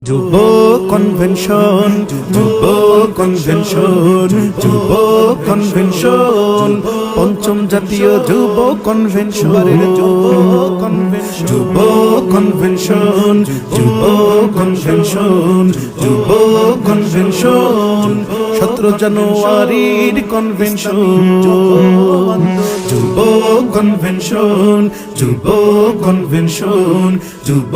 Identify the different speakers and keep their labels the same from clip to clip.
Speaker 1: যুব কনভেনশন, যুব কনভেনশন, যুব কনভেনশন, পঞ্চম জাতীয় যুব কনভেনশন, যুব কনভেনশন, যুব কনভেনশন, যুব কনভেনশন, 17 জানুয়ারির কনভেনশন, যুব কনভেনশন, যুব কনভেনশন, যুব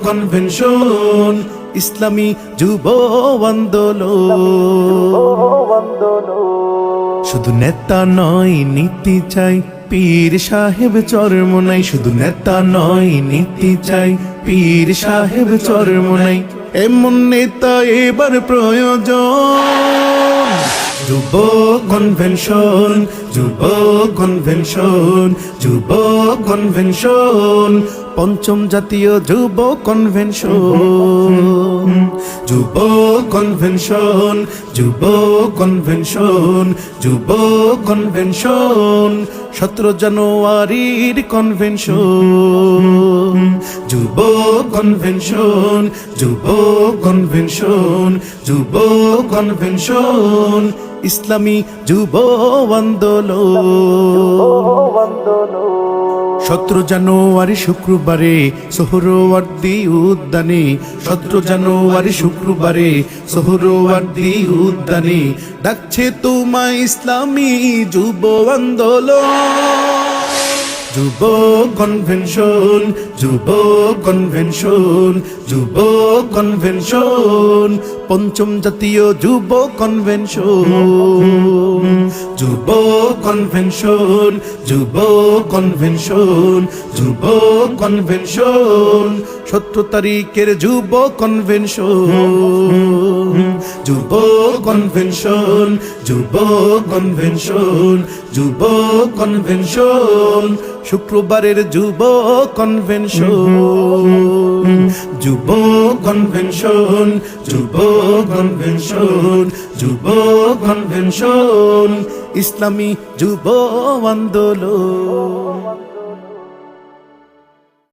Speaker 1: কনভেনশন, ইসলামী যুব আন্দোলন। শুধু নেতা নয় নীতি চাই, পীর সাহেব চরমোনাই। শুধু নেতা নয় নীতি চাই, পীর সাহেব চরমোনাই। এমন নেতা এবার প্রয়োজন। যুব কনভেনশন, যুব কনভেনশন, যুব কনভেনশন, পঞ্চম জাতীয় যুব কনভেনশন, যুব কনভেনশন, যুব কনভেনশন, যুব কনভেনশন, 17 জানুয়ারির কনভেনশন, যুব কনভেনশন, যুব কনভেনশন, যুব কনভেনশন, ইসলামী যুব আন্দোলন। 17 জানুয়ারি শুক্রবারে সোহরাওয়ার্দী উদ্যানে, 17 জানুয়ারি শুক্রবারে সোহরাওয়ার্দী উদ্যানে ডাকছে তোমায় ইসলামী যুব আন্দোলন। যুব কনভেনশন, যুব কনভেনশন, যুব কনভেনশন, পঞ্চম জাতীয় যুব কনভেনশন, যুব কনভেনশন, যুব কনভেনশন, যুব কনভেনশন, 17 তারিখের যুব কনভেনশন, যুব কনভেনশন, যুব কনভেনশন, যুব কনভেনশন, শুক্রবারের যুব কনভেনশন, যুব কনভেনশন, যুব কনভেনশন, যুব কনভেনশন, ইসলামী যুব আন্দোলন।